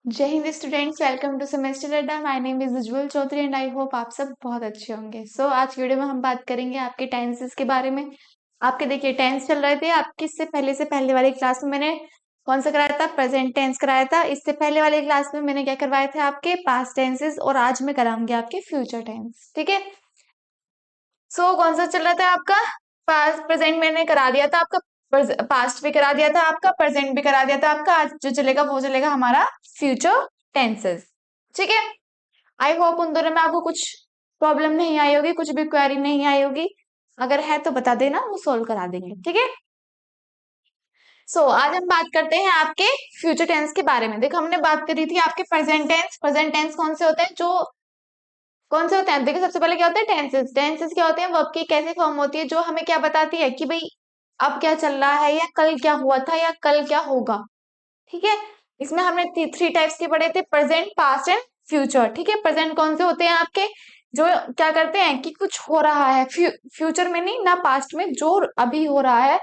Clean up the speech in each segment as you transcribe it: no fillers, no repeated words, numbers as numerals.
जय Hind students, welcome to semester Adda. My name is Ujjwal Chaudhary and I hope आप सब बहुत अच्छे होंगे। आज की वीडियो में हम बात करेंगे आपके टेंसेस के बारे में। आपके देखिए टेंस चल रहे थे आपके। इससे पहले वाली क्लास में मैंने कौन सा कराया था? प्रेजेंट टेंस कराया था। इससे पहले वाली क्लास में मैंने क्या करवाए थे? आपके पास्ट टेंसेस। और आज मैं कराऊंगी आपके फ्यूचर टेंस। ठीक है। कौन सा चल रहा था आपका? पास्ट प्रेजेंट मैंने करा दिया था आपका। पास्ट भी करा दिया था आपका, प्रेजेंट भी करा दिया था आपका। आज जो चलेगा वो चलेगा हमारा फ्यूचर टेंसेस। ठीक है। आई होप उन दोनों में आपको कुछ प्रॉब्लम नहीं आई होगी, कुछ भी क्वेरी नहीं आई होगी। अगर है तो बता देना, वो सोल्व करा देंगे। ठीक है। आज हम बात करते हैं आपके फ्यूचर टेंस के बारे में। देखो, हमने बात करी थी आपके प्रेजेंट टेंस। प्रेजेंट टेंस कौन से होते हैं? जो कौन से होते हैं? देखो, सबसे पहले क्या होता है? टेंसेस। टेंसेस क्या होते हैं? वर्ब की कैसे फॉर्म होती है, जो हमें क्या बताती है कि भाई अब क्या चल रहा है, या कल क्या हुआ था, या कल क्या होगा। ठीक है। इसमें हमने थ्री टाइप्स के पढ़े थे: प्रेजेंट, पास्ट एंड फ्यूचर। ठीक है। प्रेजेंट कौन से होते हैं आपके? जो क्या करते हैं कि कुछ हो रहा है, फ्यूचर में नहीं ना, पास्ट में, जो अभी हो रहा है,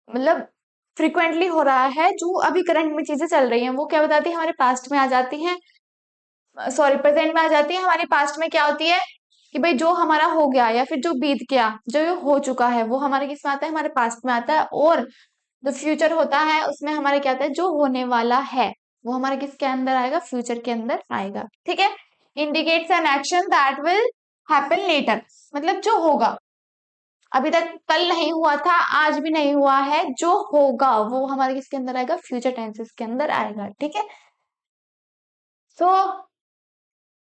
मतलब फ्रिक्वेंटली हो रहा है, जो अभी करंट में चीजें चल रही हैं, वो क्या बताती है? हमारे पास्ट में आ जाती हैं। सॉरी, प्रेजेंट में आ जाती है। हमारी पास्ट में क्या होती है कि भाई जो हमारा हो गया या फिर जो बीत गया, जो ये हो चुका है, वो हमारे किस में आता है? हमारे पास्ट में आता है। और जो फ्यूचर होता है उसमें हमारे क्या आता है? जो होने वाला है वो हमारे किसके अंदर आएगा? फ्यूचर के अंदर आएगा। ठीक है। Indicates N action that will happen later. मतलब जो होगा, अभी तक कल नहीं हुआ था, आज भी नहीं हुआ है, जो होगा वो हमारे किसके अंदर आएगा? फ्यूचर टेंसेस के अंदर आएगा। ठीक है। सो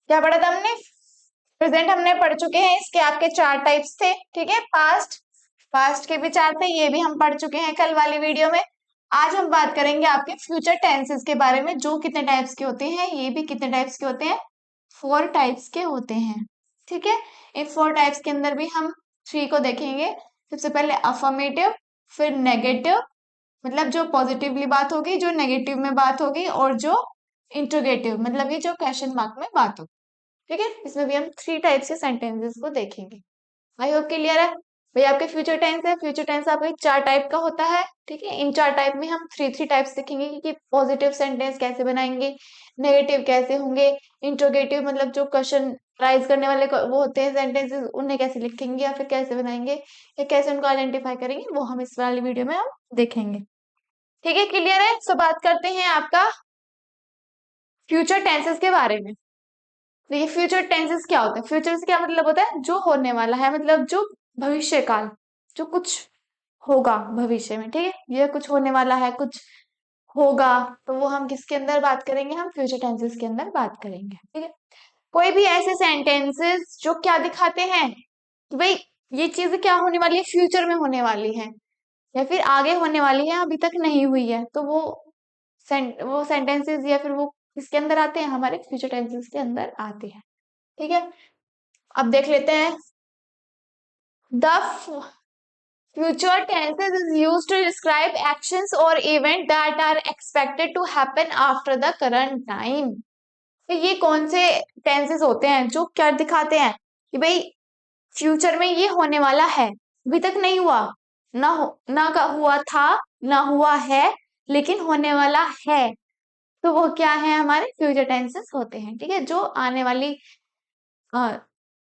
क्या पढ़ा था हमने? प्रेजेंट हमने पढ़ चुके हैं। इसके आपके चार टाइप्स थे। ठीक है। पास्ट, पास्ट के भी चार थे, ये भी हम पढ़ चुके हैं कल वाली वीडियो में। आज हम बात करेंगे आपके फ्यूचर टेंसेस के बारे में, जो कितने टाइप्स के होते हैं। ये भी कितने टाइप्स के होते हैं? 4 टाइप्स के होते हैं। ठीक है। इन 4 टाइप्स के अंदर भी हम 3 को देखेंगे। सबसे पहले अफर्मेटिव, फिर नेगेटिव, मतलब जो पॉजिटिवली बात होगी, जो नेगेटिव में बात होगी, और जो इंट्रोगेटिव, मतलब ये जो क्वेश्चन मार्क में बात होगी। ठीक है। इसमें भी हम 3 टाइप्स के सेंटेंसेस को देखेंगे। आई होप क्लियर है। भाई आपके फ्यूचर टेंस है। फ्यूचर टेंस आपके 4 टाइप का होता है। ठीक है। इन 4 टाइप में हम थ्री थ्री टाइप्स देखेंगे कि पॉजिटिव सेंटेंस कैसे बनाएंगे, नेगेटिव कैसे होंगे, इंट्रोगेटिव मतलब जो क्वेश्चन राइज करने वाले वो होते हैं सेंटेंसेस, उन्हें कैसे लिखेंगे या फिर कैसे बनाएंगे, या कैसे उनको आइडेंटिफाई करेंगे, वो हम इस वाली वीडियो में हम देखेंगे। ठीक है। क्लियर है। बात करते हैं आपका फ्यूचर टेंसेस के बारे में। देखिए, फ्यूचर टेंसेस क्या होता है? फ्यूचर से क्या मतलब होता है? जो होने वाला है, मतलब जो भविष्य काल, जो कुछ होगा भविष्य में। ठीक है। ये कुछ होने वाला है, कुछ होगा, तो वो हम किसके अंदर बात करेंगे? हम फ्यूचर टेंसेस के अंदर बात करेंगे। ठीक है। कोई भी ऐसे सेंटेंसेस जो क्या दिखाते हैं कि भाई ये चीज क्या होने वाली है, फ्यूचर में होने वाली है, या फिर आगे होने वाली है, अभी तक नहीं हुई है, तो वो सेंटेंसेस या फिर वो किसके अंदर आते हैं? हमारे फ्यूचर टेंसेस के अंदर आते हैं। ठीक है। अब देख लेते हैं। The future tenses is used to describe actions or event that are expected to happen after the current time। तो ये कौन से टेंसेस होते हैं जो क्या दिखाते हैं कि भाई फ्यूचर में ये होने वाला है, अभी तक नहीं हुआ, ना का हुआ था, ना हुआ है, लेकिन होने वाला है, तो वो क्या है? हमारे फ्यूचर टेंसेस होते हैं। ठीक है। जो आने वाली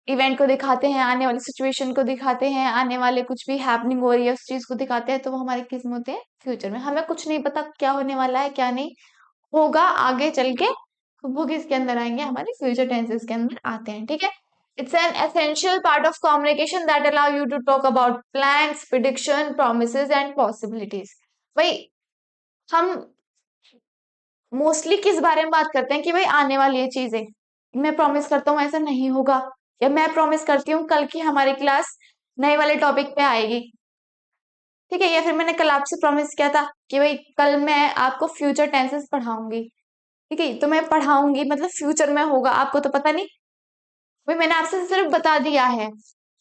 इवेंट को दिखाते हैं, आने वाली सिचुएशन को दिखाते हैं, आने वाले कुछ भी हैपनिंग हो रही है उस चीज को दिखाते हैं, तो वो हमारे किस में होते हैं? फ्यूचर में। हमें कुछ नहीं पता क्या होने वाला है, क्या नहीं होगा आगे चल के, तो वो किसके अंदर आएंगे? हमारे फ्यूचर टेंसेस के अंदर आते हैं। ठीक है। It's an essential part of communication that allow you to talk about plans, prediction, promises and possibilities. भाई हम मोस्टली किस बारे में बात करते हैं कि भाई आने वाली ये चीजें, मैं प्रॉमिस करता हूँ ऐसा नहीं होगा, या मैं प्रॉमिस करती हूँ कल की हमारी क्लास नए वाले टॉपिक पे आएगी। ठीक है। या फिर मैंने कल आपसे प्रॉमिस किया था कि भाई कल मैं आपको फ्यूचर टेंसेस पढ़ाऊंगी। ठीक है। तो मैं पढ़ाऊंगी मतलब फ्यूचर में होगा, आपको तो पता नहीं। भाई मैंने आपसे सिर्फ बता दिया है,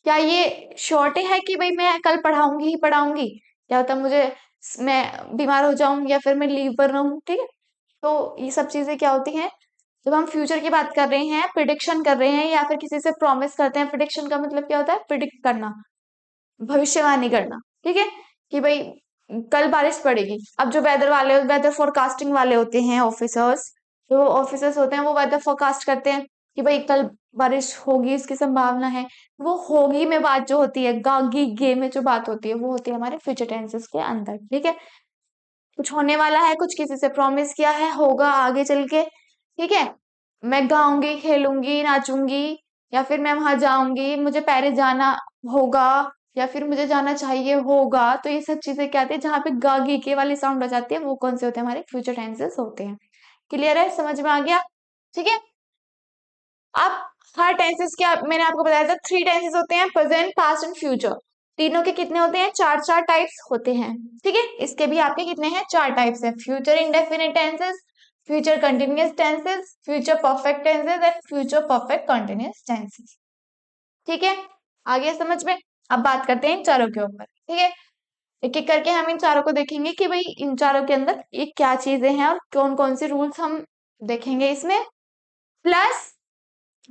क्या ये श्योर है कि भाई मैं कल पढ़ाऊंगी ही पढ़ाऊंगी? क्या होता मुझे, मैं बीमार हो जाऊं या फिर मैं लीव पर रहूं। ठीक है। तो ये सब चीजें क्या होती हैं? जब हम फ्यूचर की बात कर रहे हैं, प्रिडिक्शन कर रहे हैं, या फिर किसी से प्रॉमिस करते हैं। प्रिडिक्शन का मतलब क्या होता है? प्रिडिक्ट करना, भविष्यवाणी करना। ठीक है। कि भाई कल बारिश पड़ेगी। अब जो वेदर फोरकास्टिंग वाले होते हैं ऑफिसर्स, जो ऑफिसर्स होते हैं वो वेदर फोरकास्ट करते हैं कि भाई कल बारिश होगी, इसकी संभावना है। वो होगी में बात जो होती है, गागी गे में जो बात होती है, वो होती है हमारे फ्यूचर टेंसेस के अंदर। ठीक है, कुछ होने वाला है, कुछ किसी से प्रॉमिस किया है, होगा आगे चल के। ठीक है, मैं गाऊंगी, खेलूंगी, नाचूंगी, या फिर मैं वहां जाऊंगी, मुझे पेरिस जाना होगा, या फिर मुझे जाना चाहिए होगा। तो ये सब चीजें क्या आती है, जहां पे गागी के वाली साउंड आ जाती है, वो कौन से होते हैं, हमारे फ्यूचर टेंसेस होते हैं। क्लियर है, समझ में आ गया? ठीक है, अब हर टेंसेस के मैंने आपको बताया था 3 टेंसेस होते हैं, प्रेजेंट, पास्ट एंड फ्यूचर। तीनों के कितने होते हैं, 4 टाइप्स होते हैं। ठीक है, इसके भी आपके कितने हैं, 4 टाइप्स हैं। Future indefinite tenses, future continuous tenses, future perfect tenses and future perfect continuous tenses. ठीक है, आ गया समझ में? अब बात करते हैं इन चारों के ऊपर। ठीक है, एक एक करके हम इन चारों को देखेंगे कि भाई इन चारों के अंदर ये क्या चीजें हैं और कौन कौन से रूल्स हम देखेंगे इसमें। प्लस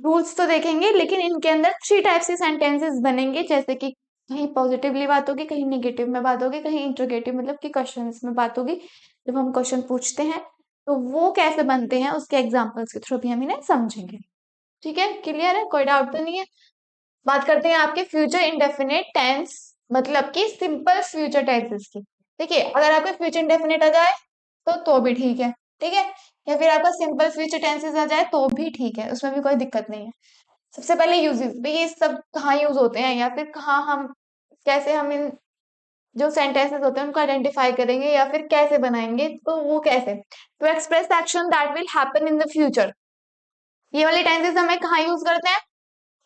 रूल्स तो देखेंगे, लेकिन इनके अंदर 3 टाइप्स के सेंटेंसेस बनेंगे, जैसे कि कहीं पॉजिटिवली बात होगी, कहीं निगेटिव में बात होगी, कहीं इंट्रोगेटिव मतलब कि क्वेश्चंस में बात होगी। जब हम क्वेश्चन पूछते हैं तो वो कैसे बनते हैं, उसके एग्जांपल्स के थ्रू भी हम इन्हें समझेंगे। ठीक है, क्लियर है, कोई डाउट तो नहीं है? बात करते हैं आपके फ्यूचर इंडेफिनिट टेंस, मतलब कि सिंपल फ्यूचर टेंसेस की। देखिए, अगर आपका फ्यूचर इंडेफिनिट आ जाए तो भी ठीक है। ठीक है, या फिर आपका सिंपल फ्यूचर टेंसेस आ जाए तो भी ठीक है, उसमें भी कोई दिक्कत नहीं है। सबसे पहले यूजेस, भाई ये सब कहाँ यूज होते हैं, या फिर कहाँ हम, कैसे हम इन जो सेंटेंसेस होते हैं उनको आइडेंटिफाई करेंगे, या फिर कैसे बनाएंगे, तो वो कैसे, to express action that will happen in the future. ये वाले टेंसेस हमें कहाँ यूज करते हैं,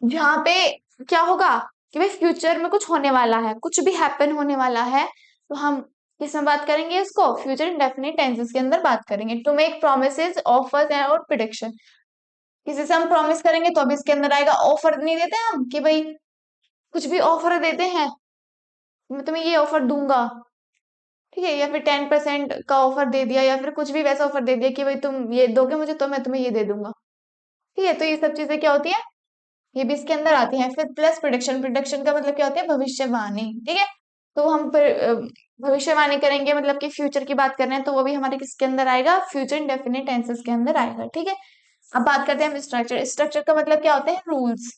जहाँ पे क्या होगा कि भाई फ्यूचर में कुछ होने वाला है, कुछ भी हैपन होने वाला है, तो हम किसमें बात करेंगे, इसको फ्यूचर इंडेफिनिट टेंसेस के अंदर बात करेंगे। To make promises, offers and और प्रिडिक्शन, किसी से हम प्रॉमिस करेंगे तो भी इसके अंदर आएगा। ऑफर नहीं देते हम कि भाई कुछ भी ऑफर देते हैं, मैं तुम्हें ये ऑफर दूंगा, ठीक है, या फिर 10% का ऑफर दे दिया, या फिर कुछ भी वैसा ऑफर दे दिया कि भाई तुम ये दोगे मुझे तो मैं तुम्हें ये दे दूंगा। ठीक है, तो ये सब चीजें क्या होती है, ये भी इसके अंदर आती है। फिर प्लस प्रोडिक्शन, प्रोडिक्शन का मतलब क्या होता है, भविष्यवाणी। ठीक है, तो हम फिर भविष्यवाणी करेंगे, मतलब कि फ्यूचर की बात कर रहे हैं, तो वो भी हमारे किसके अंदर आएगा, फ्यूचर इंडेफिनिट टेंसेस के अंदर आएगा। ठीक है, अब बात करते हैं हम स्ट्रक्चर। स्ट्रक्चर का मतलब क्या होता है, रूल्स।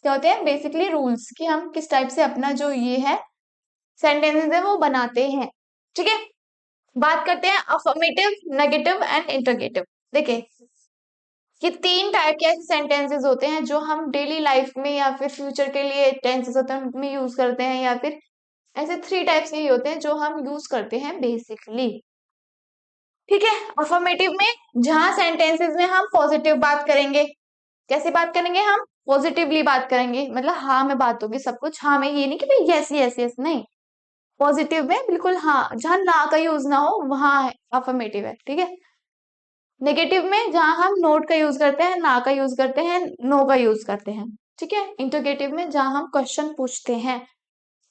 क्या होते हैं, बेसिकली रूल्स, कि हम किस टाइप से अपना जो ये है सेंटेंसेस है वो बनाते हैं। ठीक है, बात करते हैं अफर्मेटिव, नेगेटिव एंड इंटरगेटिव। देखिए, ये 3 टाइप के ऐसे सेंटेंसेस होते हैं जो हम डेली लाइफ में या फिर फ्यूचर के लिए टेंसेस होते हैं उनमें यूज करते हैं, या फिर ऐसे 3 टाइप्स के ही होते हैं जो हम यूज करते हैं बेसिकली। ठीक है, अफर्मेटिव में जहां सेंटेंसेस में हम पॉजिटिव बात करेंगे। कैसे बात करेंगे हम, पॉजिटिवली बात करेंगे, मतलब हाँ में बात होगी सब कुछ, हाँ में, ये नहीं कि भाई यस यस यस, नहीं, पॉजिटिव में बिल्कुल हाँ, जहां ना का यूज ना हो वहां अफर्मेटिव है। ठीक है, नेगेटिव में जहां हम नोट का यूज करते हैं, ना का यूज करते हैं, नो का यूज करते हैं। ठीक है, इंटरोगेटिव में जहां हम क्वेश्चन पूछते हैं।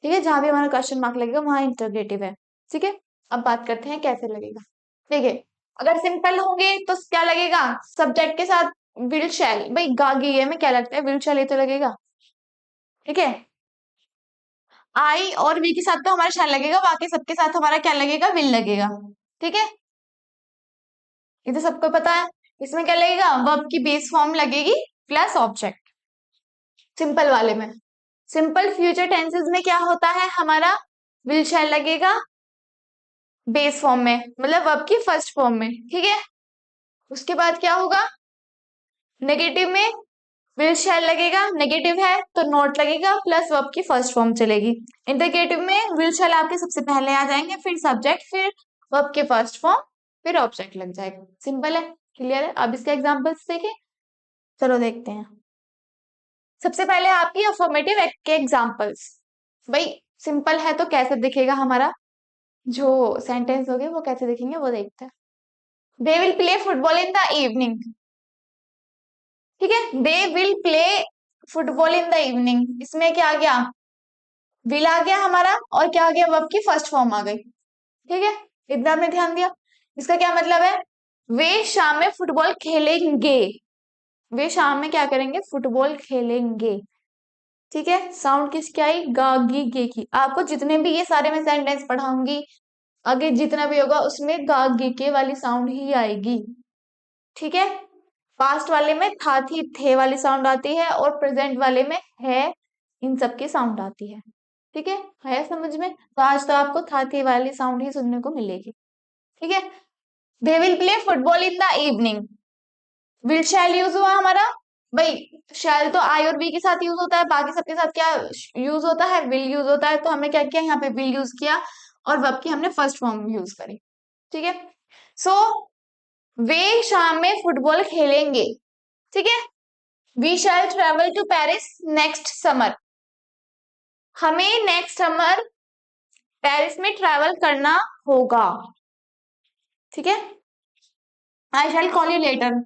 ठीक है, जहां भी हमारा क्वेश्चन मार्क लगेगा वहां इंटरोगेटिव है। ठीक है, अब बात करते हैं कैसे लगेगा। देखिए, अगर सिंपल होंगे तो क्या लगेगा, सब्जेक्ट के साथ विल शैल, भाई गागी है में क्या लगता है, विल शैल ही तो लगेगा। ठीक है, आई और वी के साथ तो हमारा शैल लगेगा, बाकी सबके साथ हमारा क्या लगेगा, विल लगेगा। ठीक है, ये तो सबको पता है। इसमें क्या लगेगा, वर्ब की बेस फॉर्म लगेगी प्लस ऑब्जेक्ट, सिंपल वाले में। सिंपल फ्यूचर टेंसेस में क्या होता है हमारा, विल शैल लगेगा बेस फॉर्म में, मतलब वर्ब की फर्स्ट फॉर्म में। ठीक है, उसके बाद क्या होगा, नेगेटिव में विल शैल लगेगा, नेगेटिव है तो नॉट लगेगा प्लस वर्ब की फर्स्ट फॉर्म चलेगी। इंटरगेटिव में विल शैल आपके सबसे पहले आ जाएंगे, फिर सब्जेक्ट, फिर वर्ब के फर्स्ट फॉर्म, फिर ऑब्जेक्ट लग जाएगा। सिंपल है, क्लियर है? अब इसके एग्जांपल्स देखें, चलो देखते हैं। सबसे पहले आपकी अफर्मेटिव एक्ट के एग्जांपल्स। भाई सिंपल है तो कैसे दिखेगा हमारा जो सेंटेंस होगे, वो कैसे दिखेंगे वो देखते हैं। They will play football in the evening. ठीक है, they will play football in the evening, इसमें क्या आ गया, विल आ गया हमारा, और क्या आ गया, वर्ब की फर्स्ट फॉर्म आ गई। ठीक है, इतना आपने ध्यान दिया। इसका क्या मतलब है, वे शाम में फुटबॉल खेलेंगे, वे शाम में क्या करेंगे, फुटबॉल खेलेंगे। ठीक है, साउंड किसकी आई, गा गी गे की। आपको जितने भी ये सारे मैं सेंटेंस पढ़ाऊंगी आगे, जितना भी होगा उसमें गा गी के वाली साउंड ही आएगी। ठीक है। पास्ट वाले में था थी थे वाली साउंड आती है और प्रेजेंट वाले में है इन सब की साउंड आती है। ठीक है समझ में? तो आज तो आपको था थी वाली साउंड ही सुनने को मिलेगी। ठीक है। They will play football in the evening. Will shall use हुआ हमारा। भाई शैल तो आई और बी के साथ यूज होता है, बाकी सबके साथ क्या यूज होता है? विल यूज होता है। तो हमने क्या किया, यहाँ पे विल यूज किया और वर्ब की हमने फर्स्ट फॉर्म यूज करी। ठीक है। सो वे शाम में फुटबॉल खेलेंगे। ठीक है। We shall travel to Paris next summer. हमें नेक्स्ट समर पेरिस में ट्रेवल करना होगा। ठीक है। I shall call you later.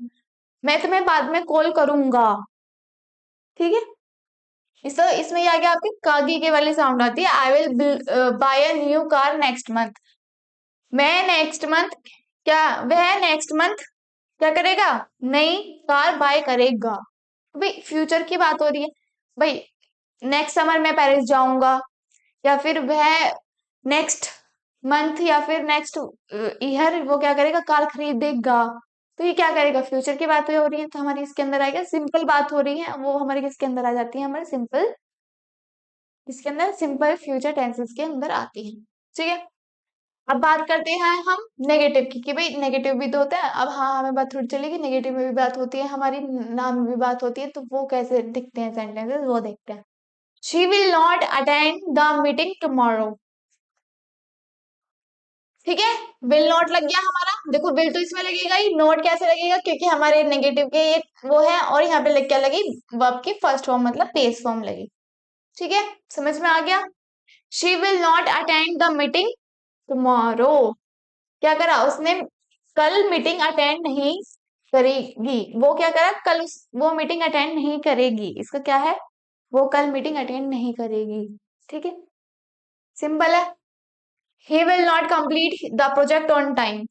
मैं तुम्हें बाद में कॉल करूंगा। ठीक है। इसमें ये आ गया आपकी कागी के वाली साउंड आती है। I will buy a new car next month. मैं नेक्स्ट मंथ क्या वह नेक्स्ट मंथ क्या करेगा? नई कार बाय करेगा। भाई फ्यूचर की बात हो रही है। भाई नेक्स्ट समर मैं पेरिस जाऊंगा, या फिर वह नेक्स्ट मंथ या फिर नेक्स्ट ईयर वो क्या करेगा? कार खरीदेगा। तो ये क्या करेगा? फ्यूचर की बात हो रही है तो हमारी इसके अंदर आएगा सिंपल बात हो रही है, वो हमारे किसके अंदर आ जाती है? हमारे सिंपल, इसके अंदर सिंपल फ्यूचर टेंसेस के अंदर आती है। ठीक है। अब बात करते हैं हम नेगेटिव की, कि भाई नेगेटिव भी तो होता है। अब हाँ हमें बात थोड़ी चलेगी, नेगेटिव में भी बात होती है, हमारी नाम में भी बात होती है, तो वो कैसे दिखते हैं सेंटेंसेस वो देखते हैं। She will not attend the meeting tomorrow. ठीक है। विल नॉट लग गया हमारा। देखो विल तो इसमें लगेगा ही, नोट कैसे लगेगा? क्योंकि हमारे नेगेटिव के ये वो है, और यहाँ पे लग क्या लगी? वर्ब की फर्स्ट फॉर्म मतलब बेस फॉर्म लगी। ठीक है। समझ में आ गया? She will not attend the meeting tomorrow. क्या करा उसने? कल मीटिंग अटेंड नहीं करेगी। वो क्या करा? कल वो मीटिंग अटेंड नहीं करेगी। इसका क्या है? वो कल मीटिंग अटेंड नहीं करेगी। ठीक है। सिंपल है। He will not complete the project on time.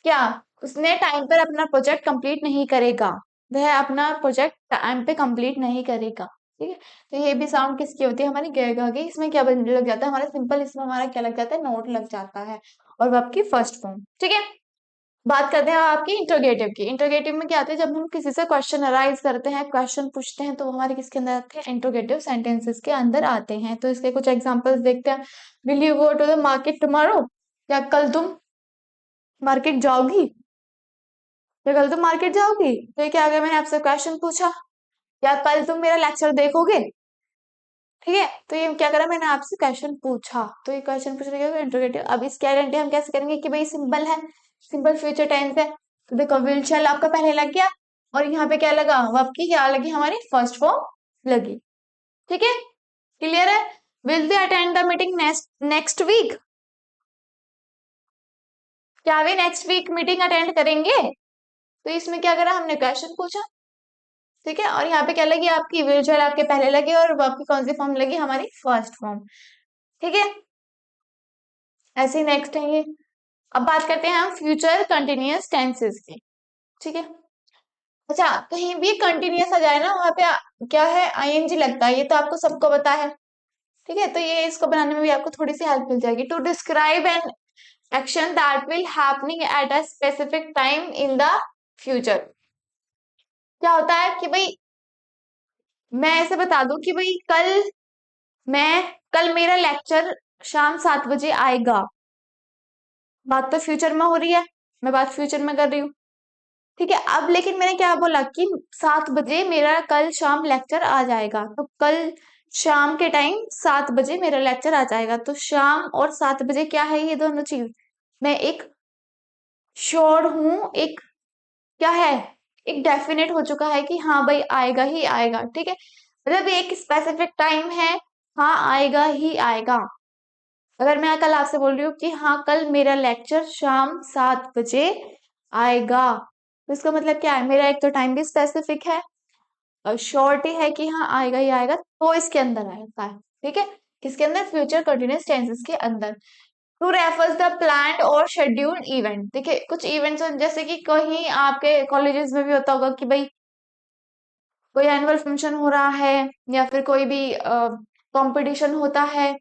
क्या उसने टाइम पर अपना प्रोजेक्ट कंप्लीट नहीं करेगा? वह अपना प्रोजेक्ट टाइम पे कंप्लीट नहीं करेगा। ठीक है। तो ये भी साउंड किसकी होती है? हमारी गएगा की। इसमें क्या लग जाता है हमारा? सिंपल इसमें हमारा क्या लग जाता है? नोट लग जाता है और वो आपकी फर्स्ट फॉर्म। ठीक है। बात करते हैं आपकी इंटरोगेटिव की। इंटरोगेटिव में क्या आता है? जब हम किसी से क्वेश्चन अराइज करते हैं, क्वेश्चन पूछते हैं, तो वो हमारे किसके अंदर आते हैं? इंटरोगेटिव सेंटेंसेस के अंदर आते हैं। तो इसके कुछ एग्जांपल्स देखते हैं। Will you go to the market tomorrow? क्या कल तुम मार्केट जाओगी? क्या कल तुम मार्केट जाओगी? तो ये क्या आ गया? मैंने आपसे क्वेश्चन पूछा। क्या कल तुम मेरा लेक्चर देखोगे? ठीक है। तो ये क्या करा? मैंने आपसे क्वेश्चन पूछा, तो ये क्वेश्चन पूछने का इंटरोगेटिव। अब इसकी आइडेंटिटी हम कैसे करेंगे कि भाई सिंपल है, सिंपल फ्यूचर टेंस है। तो देखो विल शैल आपका पहले लग गया, और यहाँ पे क्या लगा? वर्ब की क्या लगी? हमारी फर्स्ट फॉर्म लगी। ठीक है। क्लियर है? Will they attend the meeting next week? क्या वे नेक्स्ट वीक मीटिंग अटेंड करेंगे? तो इसमें क्या करा? हमने क्वेश्चन पूछा। ठीक है। और यहाँ पे क्या लगी? आपकी विल शैल आपके पहले लगी, और वर्ब की कौन सी फॉर्म लगी? हमारी फर्स्ट फॉर्म। ठीक है। ऐसे नेक्स्ट है ये। अब बात करते हैं हम फ्यूचर कंटिन्यूअस टेंसेस की। ठीक है। अच्छा, कहीं भी कंटिन्यूअस आ जाए ना, वहां पे क्या है? आईएनजी लगता है। ये तो आपको सबको पता है। ठीक है। तो ये इसको बनाने में भी आपको थोड़ी सी हेल्प मिल जाएगी। To describe an action that will happening at a specific time in the future. क्या होता है कि भाई मैं ऐसे बता दूं कि भाई मैं कल मेरा लेक्चर शाम 7 बजे आएगा। बात तो फ्यूचर में हो रही है, मैं बात फ्यूचर में कर रही हूँ। ठीक है। अब लेकिन मैंने क्या बोला कि 7 बजे मेरा कल शाम लेक्चर आ जाएगा। तो कल शाम के टाइम 7 बजे मेरा लेक्चर आ जाएगा। तो शाम और 7 बजे क्या है? ये दोनों चीज मैं एक श्योर हूं, एक क्या है? एक डेफिनेट हो चुका है कि हाँ भाई आएगा ही आएगा। ठीक है। मतलब एक स्पेसिफिक टाइम है, हाँ आएगा ही आएगा। अगर मैं कल आपसे बोल रही हूँ कि हाँ कल मेरा लेक्चर शाम 7 बजे आएगा, तो इसका मतलब क्या है? मेरा एक तो टाइम भी स्पेसिफिक है, और श्योरिटी है कि हाँ आएगा ही आएगा, तो इसके अंदर आएगा है। ठीक है। किसके अंदर? फ्यूचर कंटिन्यूअस टेंसेस के अंदर। टू रेफर्स द प्लान्ड और शेड्यूल्ड इवेंट। देखिए कुछ इवेंट्स जैसे कि कहीं आपके कॉलेजेस में भी होता होगा कि भाई कोई एनुअल फंक्शन हो रहा है, या फिर कोई भी कंपटीशन होता है,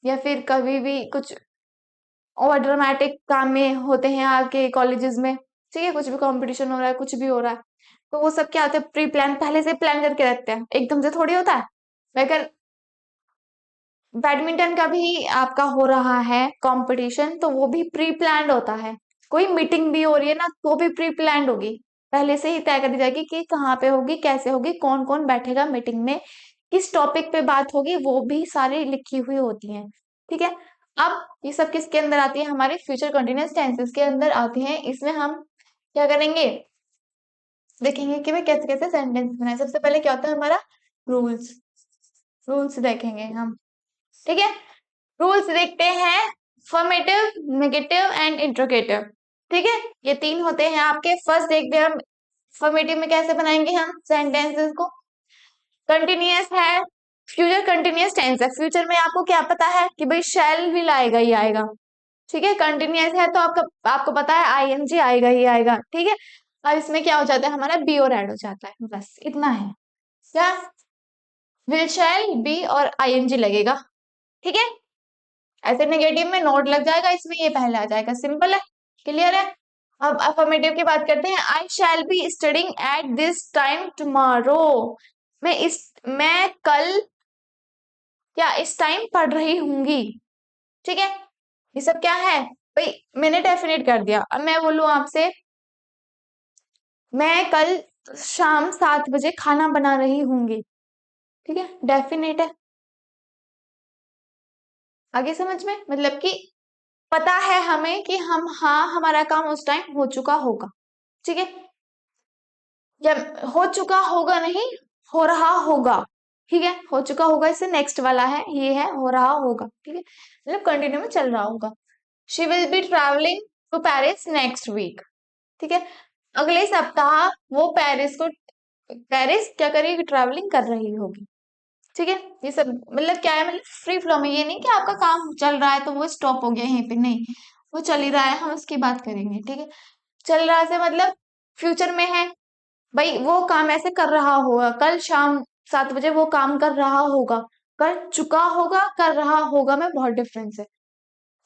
या फिर कभी भी कुछ और ड्रामेटिक काम में होते हैं आपके कॉलेजेस में। ठीक है, कुछ भी कंपटीशन हो रहा है, कुछ भी हो रहा है, तो वो सब क्या होता है, प्री प्लान, पहले से प्लान करके रखते हैं, एकदम से थोड़ी होता है। अगर बैडमिंटन का भी आपका हो रहा है कंपटीशन, तो वो भी प्री प्लान्ड होता है। कोई मीटिंग भी हो रही है ना, तो भी प्री प्लान्ड होगी, पहले से ही तय कर दी जाएगी कि कहाँ पे होगी, कैसे होगी, कौन कौन बैठेगा मीटिंग में, किस टॉपिक पे बात होगी, वो भी सारी लिखी हुई होती हैं। ठीक है, अब ये सब किसके अंदर आती है, हमारे फ्यूचर कंटिन्यूअस टेंसेस के अंदर आती हैं। इसमें हम क्या करेंगे, देखेंगे कि भाई कैसे कैसे सेंटेंस बनाए। सबसे पहले क्या होता है हमारा, रूल्स। रूल्स देखेंगे हम, ठीक है। रूल्स देखते हैं, फॉर्मेटिव, नेगेटिव एंड इंट्रोगेटिव। ठीक है, ये तीन होते हैं आपके। फर्स्ट देखते हैं हम फॉर्मेटिव में कैसे बनाएंगे हम सेंटेंसेस को। कंटिन्यूअस है, फ्यूचर कंटिन्यूअस टेंस है। फ्यूचर में आपको क्या पता है कि भाई शैल भी लाएगा ही आएगा। ठीक है, कंटिन्यूअस है तो आपको पता है आईएनजी आएगा ही आएगा। ठीक है, अब इसमें क्या हो जाता है, हमारा बी और ऐड हो जाता है, बस इतना है। क्या, विल, शैल, बी और आईएनजी लगेगा। ठीक है, ऐसे नेगेटिव में नोट लग जाएगा, इसमें ये पहले आ जाएगा। सिंपल है, क्लियर है। अब अफर्मेटिव की बात करते हैं। I shall be studying at this time tomorrow. मैं कल क्या इस टाइम पढ़ रही होंगी। ठीक है, ये सब क्या है भाई, मैंने डेफिनेट कर दिया। अब मैं बोलूं आपसे, मैं कल शाम 7 बजे खाना बना रही होंगी। ठीक है, डेफिनेट है। आगे समझ में, मतलब कि पता है हमें कि हम, हाँ, हमारा काम उस टाइम हो चुका होगा। ठीक है, जब हो चुका होगा नहीं, हो रहा होगा। ठीक है, हो चुका होगा इससे नेक्स्ट वाला है, ये है हो रहा होगा। ठीक है, मतलब कंटिन्यू में चल रहा होगा। She will be travelling to Paris next week. ठीक है, अगले सप्ताह वो पेरिस क्या करेगी, ट्रैवलिंग कर रही होगी। ठीक है, ये सब मतलब क्या है, मतलब फ्री फ्लो में। ये नहीं कि आपका काम चल रहा है तो वो स्टॉप हो गया यहीं पे, नहीं, वो चल ही रहा है, हम उसकी बात करेंगे। ठीक है, चल रहा से मतलब फ्यूचर में है, भाई वो काम ऐसे कर रहा होगा, कल शाम 7 बजे वो काम कर रहा होगा। कर चुका होगा, कर रहा होगा में बहुत डिफरेंस है।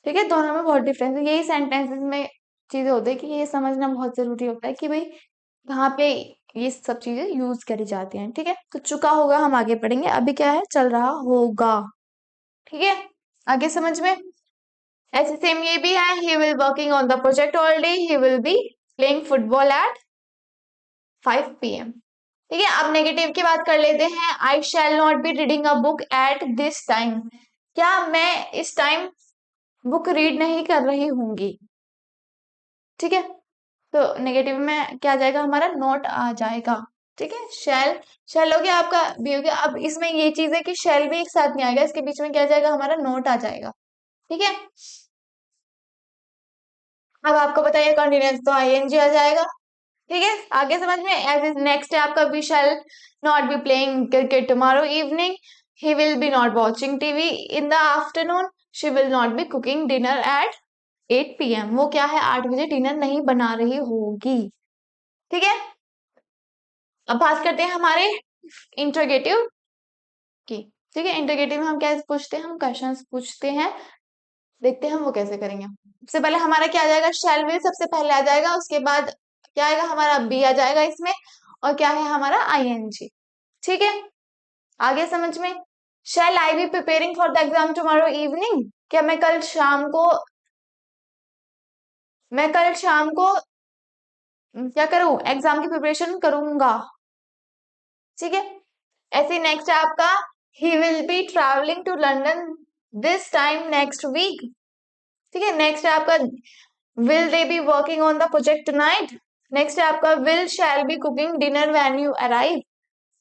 ठीक है, दोनों में बहुत डिफरेंस है। यही सेंटेंसेस में चीजें होती है कि ये समझना बहुत जरूरी होता है कि भाई कहाँ पे ये सब चीजें यूज करी जाती हैं। ठीक है, तो चुका होगा हम आगे पढ़ेंगे, अभी क्या है, चल रहा होगा। ठीक है, आगे समझ में। ऐसे सेम ये भी है, he will working on the project all day, he will be playing football at 5 PM। ठीक है, अब नेगेटिव की बात कर लेते हैं। I shall not be reading a book at this time. क्या मैं इस टाइम बुक रीड नहीं कर रही होंगी। ठीक है, तो नेगेटिव में क्या आ जाएगा, हमारा नोट आ जाएगा। ठीक है, शैल हो गया आपका, बी हो गया। अब इसमें ये चीज है कि शैल भी एक साथ नहीं आएगा, इसके बीच में क्या आ जाएगा, हमारा नोट आ जाएगा। ठीक है, अब आपको बताइए कंटिन्यूअस तो आईएनजी आ जाएगा। ठीक है, आगे समझ में। एज इज नेक्स्ट है आपका, we shall not be playing cricket tomorrow evening, he will be not watching TV in the afternoon, she will not be cooking dinner at 8 PM। वो क्या है, 8 बजे डिनर नहीं बना रही होगी। ठीक है, अब बात करते हैं हमारे इंट्रोगेटिव की। ठीक है, इंट्रोगेटिव में हम क्या पूछते हैं, हम क्वेश्चंस पूछते हैं, देखते हैं हम वो कैसे करेंगे। सबसे पहले हमारा क्या आ जाएगा, शैल विल सबसे पहले आ जाएगा, उसके बाद क्या आएगा, हमारा बी आ जाएगा इसमें, और क्या है हमारा आईएनजी। ठीक है, आगे समझ में। Shall I be preparing for the exam tomorrow evening. क्या मैं कल शाम को क्या करूं, एग्जाम की प्रिपरेशन करूंगा। ठीक है, ऐसे नेक्स्ट है आपका, he will be travelling to London this time next week. ठीक है, नेक्स्ट है आपका, will they be working on the project tonight. Next है आपका, will shall be cooking dinner when you arrive.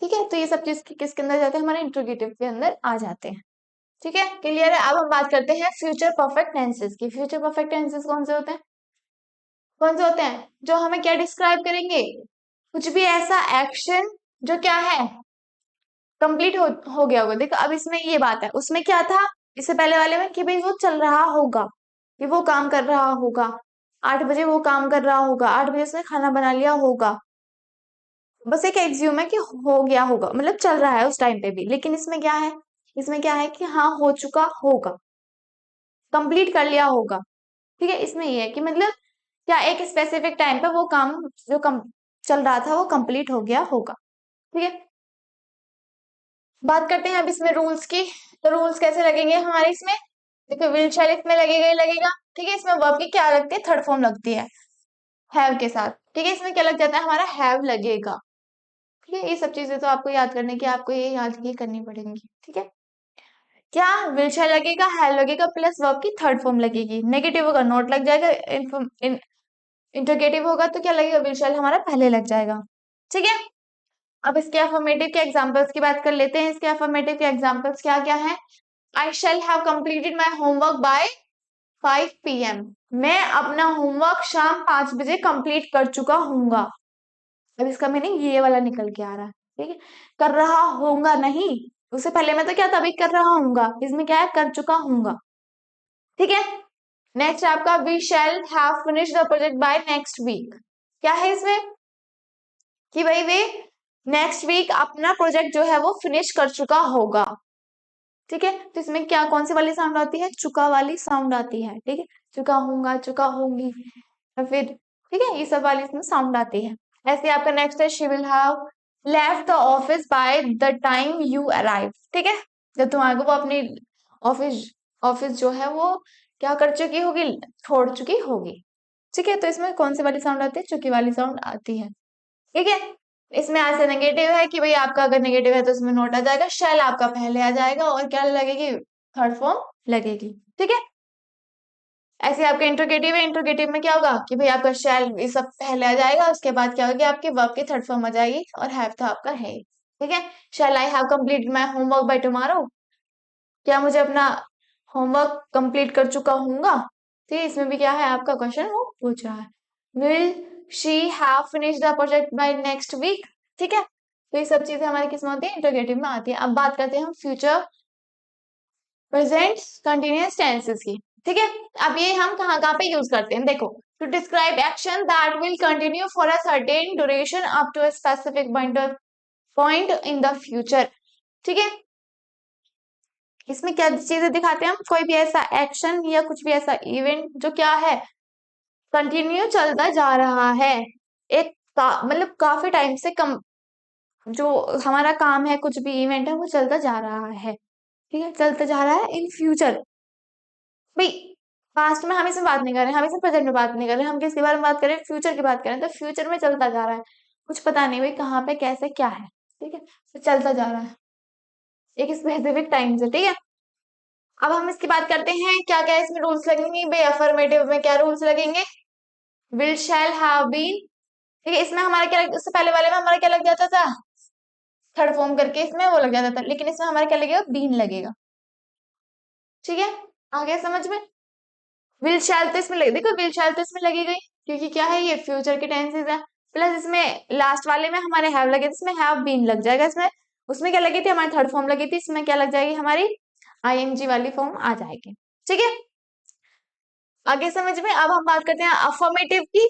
ठीक है, तो ये सब चीज किसके अंदर जाते हैं, हमारे इंट्रोगेटिव के अंदर आ जाते हैं। ठीक है, क्लियर है। अब हम बात करते हैं फ्यूचर परफेक्ट टेंसेस की। फ्यूचर परफेक्ट टेंसेस कौन से होते हैं, कौन से होते हैं, जो हमें क्या डिस्क्राइब करेंगे, कुछ भी ऐसा एक्शन जो क्या है, कंप्लीट हो गया होगा। देखो अब इसमें ये बात है, उसमें क्या था, इससे पहले वाले में कि भाई वो चल रहा होगा, कि वो काम कर रहा होगा, 8 बजे वो काम कर रहा होगा, 8 बजे उसने खाना बना लिया होगा। बस एक एक्सियूम है कि हो गया होगा, मतलब चल रहा है उस टाइम पे भी। लेकिन इसमें क्या है, इसमें क्या है कि हाँ हो चुका होगा, कंप्लीट कर लिया होगा। ठीक है, इसमें ये है कि मतलब क्या एक स्पेसिफिक टाइम पे वो काम जो चल रहा था वो कंप्लीट हो गया होगा। ठीक है, बात करते हैं अब इसमें रूल्स की। तो रूल्स कैसे लगेंगे हमारे इसमें, देखो विल शैल इसमें लगेगा ही लगेगा। ठीक है, इसमें वर्ब की क्या लगती है, थर्ड फॉर्म लगती है हैव के साथ। ठीक है, इसमें क्या लग जाता है, हमारा हैव लगेगा। ठीक है, ये सब चीजें तो आपको याद करने की, आपको ये याद ही करनी पड़ेंगी। ठीक है, क्या विल शैल लगेगा, हैव लगेगा, प्लस वर्ब की थर्ड फॉर्म लगेगी। नेगेटिव होगा नॉट लग जाएगा, इंटरोगेटिव होगा तो क्या लगेगा, विल शैल हमारा पहले लग जाएगा। ठीक है, अब इसके अफर्मेटिव के एग्जांपल्स की बात कर लेते हैं। इसके अफर्मेटिव के एग्जांपल्स क्या क्या है। I shall have completed my homework by 5 PM। मैं अपना होमवर्क शाम 5 बजे कंप्लीट कर चुका हूंगा। अब इसका मीनिंग ये वाला निकल के आ रहा है। ठीक है, कर रहा होऊंगा नहीं, उससे पहले मैं तो क्या था, अभी कर रहा हूंगा, इसमें क्या है, कर चुका हूंगा। ठीक है, नेक्स्ट आपका we shall have finish the project by next week. क्या है इसमें कि भाई वे नेक्स्ट वीक अपना प्रोजेक्ट जो है वो फिनिश कर चुका होगा। ठीक है, तो इसमें क्या कौन सी वाली साउंड आती है, चुका वाली साउंड आती है। ठीक है, चुका होऊंगा, चुका होंगी, या फिर ठीक है, ये सब वाली इसमें साउंड आती है। ऐसे आपका नेक्स्ट है she will have left the office by the time you arrive. ठीक है, जब तुम आगे वो अपनी ऑफिस ऑफिस जो है वो क्या कर चुकी होगी, छोड़ चुकी होगी। ठीक है, तो इसमें कौन सी वाली साउंड आती है, चुकी वाली साउंड आती है। ठीक है, इसमें ऐसे नेगेटिव है कि भाई आपका अगर नेगेटिव है तो इसमें नोट आ जाएगा, शैल आपका पहले आ जाएगा और क्या लगेगी, थर्ड फॉर्म लगेगी। ठीक है, ऐसे आपका इंट्रोगेटिव है, इंट्रोगेटिव में क्या होगा कि भाई आपका शैल ये सब पहले आ जाएगा, उसके बाद क्या होगी, आपके वर्ब की थर्ड फॉर्म आ जाएगी और हैव तो आपका है। ठीक है, shall I have completed my homework by tomorrow, क्या मुझे अपना होमवर्क कंप्लीट कर चुका हूंगा। ठीक है, इसमें भी क्या है, आपका क्वेश्चन वो पूछ रहा है। Will she have finish the project by next week. ठीक है, तो ये सब चीजें हमारी किस में होती है, इंटरोगेटिव में आती है। अब बात करते हैं हम फ्यूचर प्रेजेंट कंटिन्यूअस टेंसेस की। ठीक है, अब ये हम कहाँ कहाँ पे यूज करते हैं, देखो to describe action that will continue for a certain duration up to a specific point in the future. ठीक है, इसमें क्या चीजें दिखाते हैं हम, कोई भी ऐसा एक्शन या कुछ भी ऐसा इवेंट जो क्या है, कंटिन्यू चलता जा रहा है, एक मतलब काफी टाइम से कम, जो हमारा काम है, कुछ भी इवेंट है वो चलता जा रहा है। ठीक है, चलता जा रहा है इन फ्यूचर। भाई पास्ट में हम इसमें बात नहीं कर रहे हैं, हम इसमें प्रेजेंट में बात नहीं कर रहे हैं, हम किसके बारे में बात करें, फ्यूचर की बात करें। तो फ्यूचर में चलता जा रहा है, कुछ पता नहीं भाई कहाँ पे कैसे क्या है। ठीक है, तो चलता जा रहा है एक स्पेसिफिक टाइम से। ठीक है, अब हम इसकी बात करते हैं क्या क्या इसमें रूल्स लगेंगे। भाई अफर्मेटिव में क्या रूल्स लगेंगे, विल शैल हैव बीन। ठीक है, इसमें हमारा क्या उससे पहले वाले में हमारा क्या लग जाता था, थर्ड फॉर्म करके इसमें वो लग जाता था, लेकिन इसमें हमारा क्या लगेगा, बीन लगेगा। ठीक है, आ गया समझ में। विल शैल तो इसमें लगे, देखो विल शैल तो इसमें लगी गई क्योंकि क्या है, ये फ्यूचर के टेंसेस है। प्लस इसमें लास्ट वाले में हमारे हैव लगे थे, इसमें हैव बीन लग जाएगा। इसमें उसमें क्या लगी थी, हमारी थर्ड फॉर्म लगी थी, इसमें क्या लग जाएगी, हमारी आईएनजी वाली फॉर्म आ जाएगी। ठीक है, आगे समझ में। अब हम बात करते हैं अफर्मेटिव की।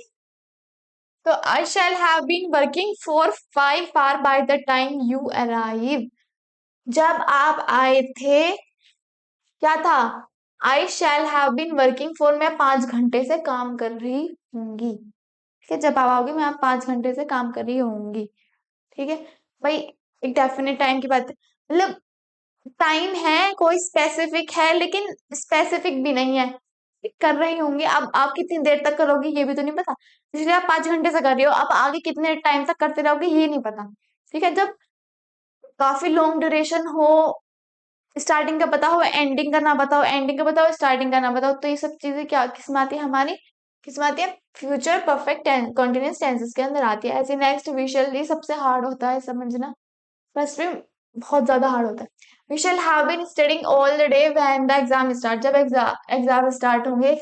तो I shall have been working for 5 hour by the time you arrive. जब आप आए थे क्या था, I shall have been working for, मैं 5 घंटे से काम कर रही होंगी। ठीक है, जब आप आओगे मैं आप 5 घंटे से काम कर रही होंगी। ठीक है, भाई एक डेफिनेट टाइम की बात है, मतलब टाइम है कोई स्पेसिफिक है लेकिन स्पेसिफिक भी नहीं है, कर रही होंगी। अब आप कितनी देर तक करोगे ये भी तो नहीं पता, इसलिए आप 5 घंटे से कर रही हो, आप आगे कितने टाइम तक करते रहोगे ये नहीं पता। ठीक है, जब काफी लॉन्ग ड्यूरेशन हो, स्टार्टिंग का पता हो एंडिंग का ना बताओ, एंडिंग का बताओ स्टार्टिंग का ना बताओ, तो ये सब चीजें क्या किसमें आती है, हमारी किसमें आती है, फ्यूचर परफेक्ट कंटिन्यूअस टेंसेस के अंदर आती है। ऐसे नेक्स्ट विशल, ये सबसे हार्ड होता है समझना, फर्स्ट में बहुत ज्यादा हार्ड होता है। We shall have been studying all the day when the exam start. जब एग्जाम स्टार्ट होंगे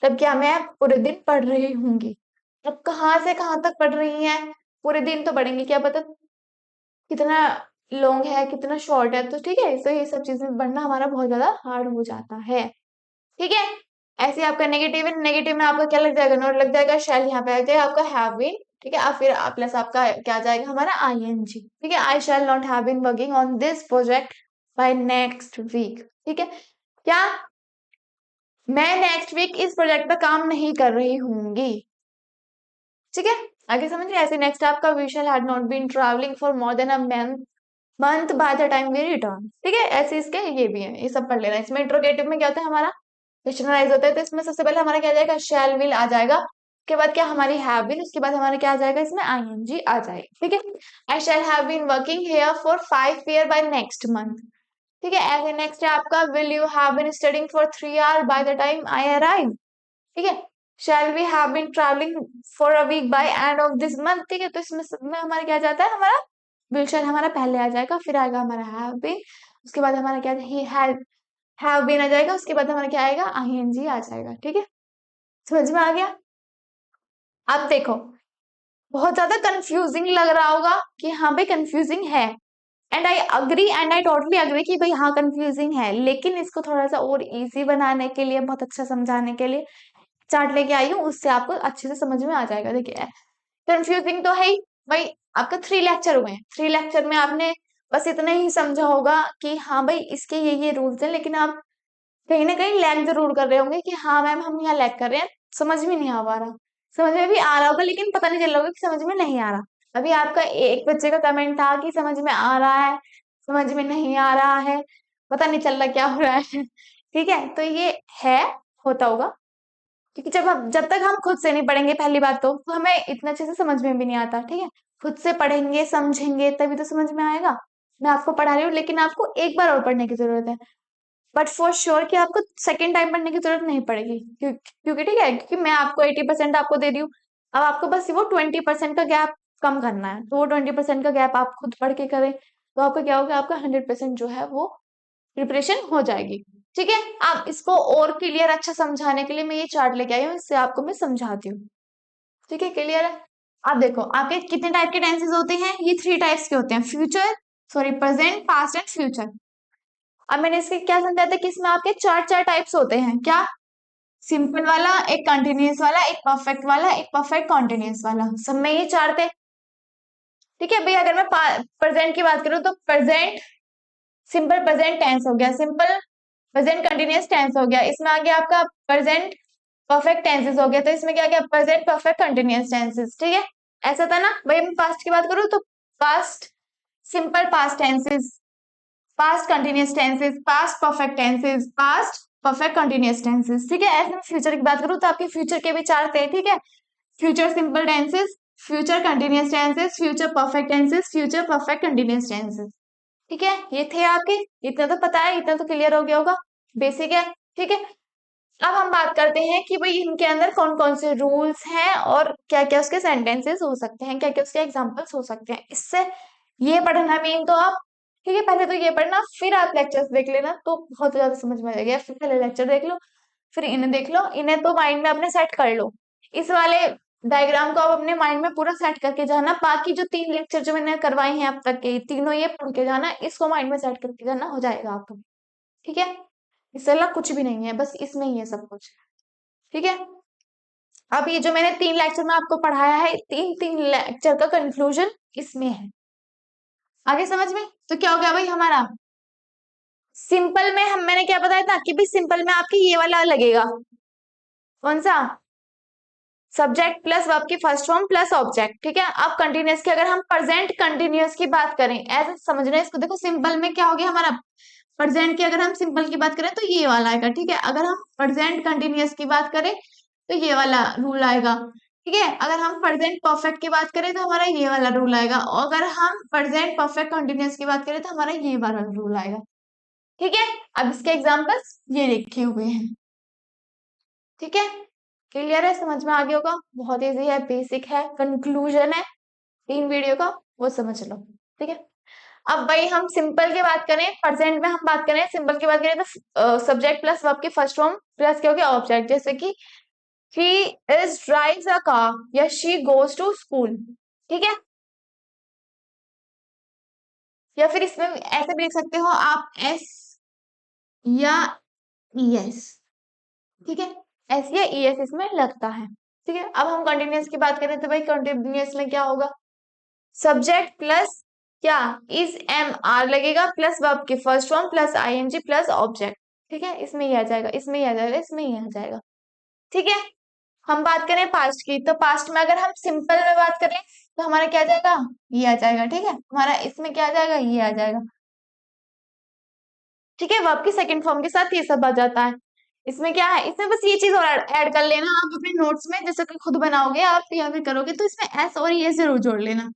तब क्या मैं पूरे दिन पढ़ रही होंगी। अब कहाँ से कहाँ तक पढ़ रही हैं, पूरे दिन तो पढ़ेंगे, क्या पता कितना लॉन्ग है कितना शॉर्ट है। तो ठीक है, तो ये सब चीजें पढ़ना हमारा बहुत ज्यादा हार्ड हो जाता है। ठीक है, ऐसे आपका नेगेटिव है, नेगेटिव में आपका क्या लग जाएगा, नोट लग जाएगा, शैल यहाँ पे आ जाएगा आपका हैव बीन। ठीक है, अब फिर प्लस आपका क्या आ जाएगा, हमारा आईएनजी। ठीक है, I shall not have been working on this project by next week. ठीक है, क्या मैं नेक्स्ट वीक इस प्रोजेक्ट पर काम नहीं कर रही होंगी। ठीक है, आगे समझ रहे? ऐसे नेक्स्ट आपका we shall had not been travelling for more than a month by the time we return. ठीक है, ऐसे इसके ये भी है, ये सब पढ़ लेना। इसमें इंट्रोगेटिव में क्या होता है हमारा, क्वेश्चनराइज होता है, तो इसमें सबसे पहले हमारा क्या आ जाएगा, शैल विल आ जाएगा, उसके बाद क्या हमारी हैव बीन, उसके बाद हमारा क्या आ जाएगा, इसमें आईएनजी आ जाएगी। ठीक है, I shall have been working here for 5 year by next month. ठीक है, ऐसे नेक्स्ट है आपका will you have been studying for 3 hour by the time I arrive. ठीक है, shall we have been travelling for a week by end of this month. ठीक है, तो इसमें सब में हमारा क्या जाता है, हमारा विल शैल हमारा पहले आ जाएगा, फिर आएगा हमारा हैव बीन, उसके बाद हमारा क्या ही हैव बीन आ जाएगा, उसके बाद हमारा क्या आएगा, आईएनजी आ जाएगा। ठीक है, समझ में आ गया? अब देखो, बहुत ज्यादा कंफ्यूजिंग लग रहा होगा कि हाँ भाई कंफ्यूजिंग है, and I agree and I totally agree कि भाई हाँ कंफ्यूजिंग है, लेकिन इसको थोड़ा सा और इजी बनाने के लिए, बहुत अच्छा समझाने के लिए चार्ट लेके आई हूँ, उससे आपको अच्छे से समझ में आ जाएगा। देखिए, कंफ्यूजिंग तो है ही भाई, आपका 3 लेक्चर हुए हैं, 3 लेक्चर में आपने बस इतना ही समझा होगा कि हाँ भाई इसके ये रूल्स हैं, लेकिन आप कहीं ना कहीं लैग जरूर कर रहे होंगे कि हाँ मैम हम यहाँ लैग कर रहे हैं, समझ में नहीं आ पा रहा। समझ में भी आ रहा होगा, लेकिन पता नहीं चल रहा होगा कि समझ में नहीं आ रहा। अभी आपका एक बच्चे का कमेंट था कि समझ में आ रहा है, समझ में नहीं आ रहा है, पता नहीं चल रहा क्या हो रहा है। ठीक है, तो ये है, होता होगा, क्योंकि जब तक हम खुद से नहीं पढ़ेंगे, पहली बात तो हमें इतना अच्छे से समझ में भी नहीं आता। ठीक है, खुद से पढ़ेंगे समझेंगे तभी तो समझ में आएगा। मैं आपको पढ़ा रही हूँ, लेकिन आपको एक बार और पढ़ने की जरूरत है, बट फॉर श्योर कि आपको सेकेंड टाइम पढ़ने की जरूरत नहीं पड़ेगी, क्योंकि ठीक है, क्योंकि मैं आपको 80% आपको दे रही हूँ, अब आपको बस वो 20% का गैप कम करना है, तो वो 20% का गैप आप खुद पढ़ के करें, तो आपका क्या होगा, आपका 100% जो है वो प्रिपरेशन हो जाएगी। ठीक है, अब इसको और क्लियर अच्छा समझाने के लिए मैं ये चार्ट लेके आई हूँ, इससे आपको मैं समझाती हूँ। ठीक है, क्लियर है? आप देखो, आपके कितने टाइप के टेंसेस होते हैं, ये 3 टाइप्स के होते हैं, future, sorry present, past and future. अब मैंने इसके क्या समझाया था कि इसमें आपके चार चार टाइप्स होते हैं, क्या, सिंपल वाला, एक कंटिन्यूअस वाला, एक परफेक्ट वाला, एक परफेक्ट कॉन्टिन्यूअस वाला, सब में ये चार थे। ठीक है भाई, अगर मैं प्रेजेंट की बात करूं तो प्रेजेंट, सिंपल प्रेजेंट टेंस हो गया, सिंपल प्रेजेंट कंटिन्यूअस टेंस हो गया, इसमें आ गया आपका प्रेजेंट परफेक्ट टेंसेस हो गया, तो इसमें क्या आ गया, प्रेजेंट परफेक्ट कंटिन्यूअस टेंसेस। ठीक है, ऐसा था ना भाई। मैं पास्ट की बात करूं तो past simple past tenses, past continuous tenses, past perfect tenses, past perfect continuous tenses. ठीक है, ऐसे में फ्यूचर की बात करूं तो आपके फ्यूचर के भी चार थे। ठीक है, future simple tenses, future continuous tenses, future perfect tenses, future perfect continuous tenses. ठीक है, ये थे आपके, इतना तो पता है, इतना तो क्लियर हो गया होगा, बेसिक है। ठीक है, अब हम बात करते हैं कि भाई इनके अंदर कौन कौन से रूल्स हैं और क्या क्या उसके सेंटेंसेस हो सकते हैं, क्या क्या उसके एग्जांपल्स हो सकते हैं, इससे ये पढ़ना मेन तो आप। ठीक है, पहले तो ये पढ़ना, फिर आप लेक्चर्स देख लेना तो बहुत ज्यादा समझ में आ जाएगा। फिर पहले लेक्चर देख लो, फिर इन्हें देख लो, इन्हें तो माइंड में अपने सेट कर लो, इस वाले डायग्राम को आप अपने माइंड में पूरा सेट करके जाना, बाकी जो 3 लेक्चर जो मैंने करवाए हैं अब तक के तीनों, ये पढ़ के जाना, इसको माइंड में सेट करके जाना, हो जाएगा आपका। ठीक है, इससे अलग कुछ भी नहीं है, बस इसमें ही है सब कुछ। ठीक है, अब ये जो मैंने 3 लेक्चर में आपको पढ़ाया है, तीन तीन लेक्चर का कंक्लूजन इसमें है। आगे समझ में? तो क्या हो गया भाई हमारा, सिंपल में मैंने क्या बताया था कि भाई सिंपल में आपकी ये वाला लगेगा, कौन सा, सब्जेक्ट प्लस वर्ब की फर्स्ट फॉर्म प्लस ऑब्जेक्ट। ठीक है, अब कंटिन्यूअस की अगर हम प्रेजेंट कंटिन्यूअस की बात करें, ऐसे समझना है इसको। देखो सिंपल में क्या हो गया हमारा, प्रेजेंट की अगर हम सिंपल की बात करें तो ये वाला आएगा। ठीक है, अगर हम प्रेजेंट कंटिन्यूअस की बात करें तो ये वाला रूल आएगा। ठीक है, अगर हम प्रेजेंट परफेक्ट की बात करें तो हमारा ये वाला रूल आएगा, और अगर हम प्रेजेंट परफेक्ट कंटिन्यूअस की बात करें तो हमारा ये वाला रूल आएगा। ठीक है, अब इसके एग्जांपल्स ये लिखे हुए हैं। ठीक है, क्लियर है, समझ में आ गया होगा, बहुत इजी है, बेसिक है, कंक्लूजन है 3 वीडियो का, वो समझ लो। ठीक है, अब भाई हम सिंपल की बात करें, प्रेजेंट में हम बात करें, सिंपल की बात करें तो सब्जेक्ट प्लस वर्ब की फर्स्ट फॉर्म प्लस क्या हो गया, ऑब्जेक्ट, जैसे कि she is drives a car या शी गोज टू स्कूल। ठीक है, या फिर इसमें ऐसे भी लिख सकते हो आप, एस या ईएस। ठीक है, एस या ईएस इसमें लगता है। ठीक है, अब हम कंटिन्यूअस की बात करें तो भाई कंटिन्यूअस में क्या होगा, सब्जेक्ट प्लस क्या, इज एम आर लगेगा, प्लस वर्ब की first form plus ING plus object. ठीक है, इसमें ही आ जाएगा, इसमें ही आ जाएगा, इसमें ही आ जाएगा। ठीक है, हम बात करें पास्ट की, तो पास्ट में अगर हम सिंपल में बात करें तो हमारा क्या आ जाएगा, ये आ जाएगा। ठीक है, हमारा इसमें क्या आ जाएगा, ये आ जाएगा। ठीक है, वर्ब की सेकंड फॉर्म के साथ ये सब आ जाता है। इसमें क्या है, इसमें बस ये चीज और ऐड कर लेना आप अपने नोट्स में, जैसे कि खुद बनाओगे आप या फिर करोगे तो इसमें एस और एस जरूर जोड़ लेना।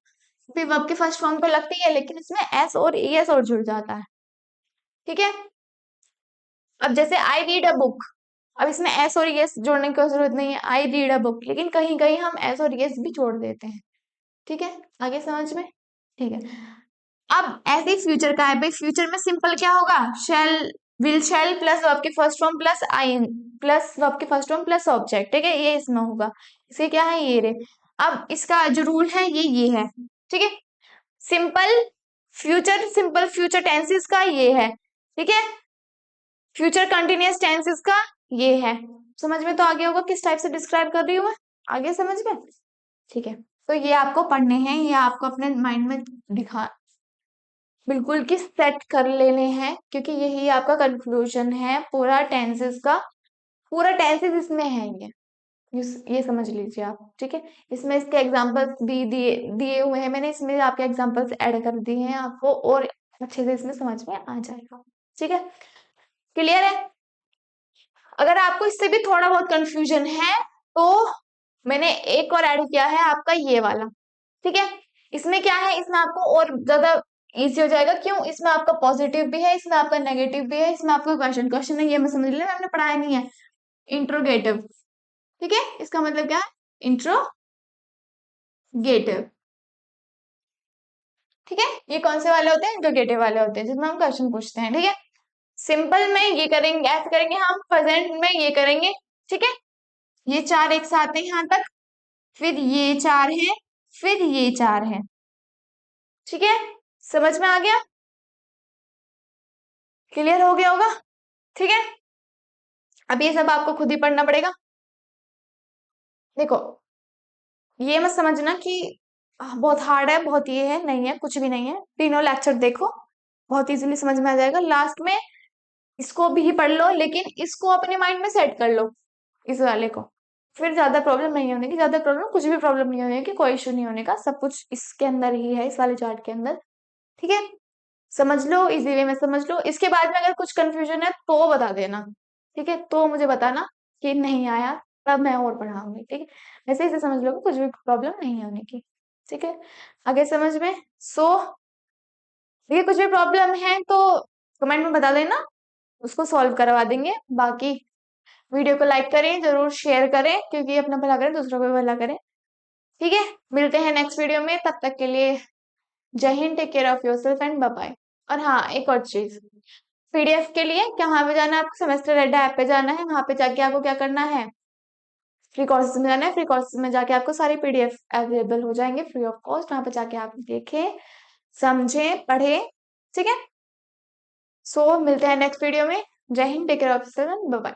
फिर वर्ब के फर्स्ट फॉर्म तो लगती है, लेकिन इसमें एस और एस और जुड़ जाता है। ठीक है, अब जैसे आई रीड अ बुक, अब इसमें एस और एस जोड़ने की कोई जरूरत नहीं है, आई रीड अ बुक, लेकिन कहीं कहीं हम एस और एस भी जोड़ देते हैं। ठीक है, आगे समझ में। ठीक है, अब ऐसे ही फ्यूचर का है भाई, फ्यूचर में सिंपल क्या होगा, shall, will shall plus verb के first form plus I plus verb के फर्स्ट फॉर्म प्लस ऑब्जेक्ट। ठीक है, ये इसमें होगा। इसे क्या है, ये रे। अब इसका जो रूल है ये है। ठीक है, simple future, simple future tenses का ये है। ठीक है, फ्यूचर कंटिन्यूअस टेंसेस का ये है। समझ में तो आ गया होगा किस टाइप से डिस्क्राइब कर रही हूँ मैं, आगे समझ में। ठीक है, तो ये आपको पढ़ने हैं, ये आपको अपने माइंड में दिखा बिल्कुल कि सेट कर लेने हैं, क्योंकि यही आपका कंक्लूजन है पूरा टेंसेस का। पूरा टेंसेस इसमें है ये समझ लीजिए आप। ठीक है, इसमें इसके एग्जांपल्स भी दिए दिए हुए हैं मैंने, इसमें आपके एग्जांपल्स ऐड कर दिए हैं आपको, और अच्छे से इसमें समझ में आ जाएगा। ठीक है, क्लियर है। अगर आपको इससे भी थोड़ा बहुत कंफ्यूजन है तो मैंने एक और ऐड किया है आपका ये वाला। ठीक है, इसमें क्या है, इसमें आपको और ज्यादा इजी हो जाएगा। क्यों, इसमें आपका पॉजिटिव भी है, इसमें आपका नेगेटिव भी है, इसमें आपका क्वेश्चन क्वेश्चन है, ये मैं समझ लिया, आपने पढ़ाया नहीं है। इंट्रोगेटिव, ठीक है, इसका मतलब क्या है, इंट्रोगेटिव। ठीक है, ये कौन से वाले होते हैं, इंट्रोगेटिव वाले होते हैं, जिसमें हम क्वेश्चन पूछते हैं। ठीक है, सिंपल में ये करेंगे, ऐसे करेंगे हम, प्रेजेंट में ये करेंगे। ठीक है, ये चार एक साथ है यहाँ तक, फिर ये चार है, फिर ये चार है। ठीक है, समझ में आ गया, क्लियर हो गया होगा। ठीक है, अब ये सब आपको खुद ही पढ़ना पड़ेगा। देखो, ये मत समझना कि बहुत हार्ड है, बहुत ये है, नहीं है, कुछ भी नहीं है। तीनों लेक्चर देखो, बहुत इजीली समझ में आ जाएगा। लास्ट में इसको भी पढ़ लो, लेकिन इसको अपने माइंड में सेट कर लो, इस वाले को। फिर ज्यादा प्रॉब्लम नहीं होने की, ज्यादा प्रॉब्लम, कुछ भी प्रॉब्लम नहीं होने की, कोई इशू नहीं होने का, सब कुछ इसके अंदर ही है, इस वाले चार्ट के अंदर। ठीक है, समझ लो, इजी वे में समझ लो। इसके बाद में अगर कुछ कंफ्यूजन है तो बता देना। ठीक है, तो मुझे बताना कि नहीं आया, तब मैं और पढ़ाऊंगी। ठीक है, वैसे इसे समझ लो, कुछ भी प्रॉब्लम नहीं होने की। ठीक है, आगे समझ में। सो ये कुछ भी प्रॉब्लम है तो कमेंट में बता देना, उसको सॉल्व करवा देंगे। बाकी वीडियो को लाइक करें, जरूर शेयर करें, क्योंकि अपना भला करें दूसरों का भला करें। ठीक है, मिलते हैं नेक्स्ट वीडियो में, तब तक के लिए जय हिंद, take care of yourself and bye bye. और हाँ, एक और चीज, पीडीएफ के लिए कहाँ पे जाना है आपको, सेमेस्टर एडा ऐप पे जाना है, वहां पे जाके आपको क्या करना है, फ्री कोर्सेज में जाना है। फ्री कोर्सेज में जाके आपको सारी पीडीएफ अवेलेबल हो जाएंगे फ्री ऑफ कॉस्ट, वहां पे जाके आप देखें, समझे, पढ़े। ठीक है, सो मिलते हैं नेक्स्ट वीडियो में। जय हिंद, take care of yourself and bye bye.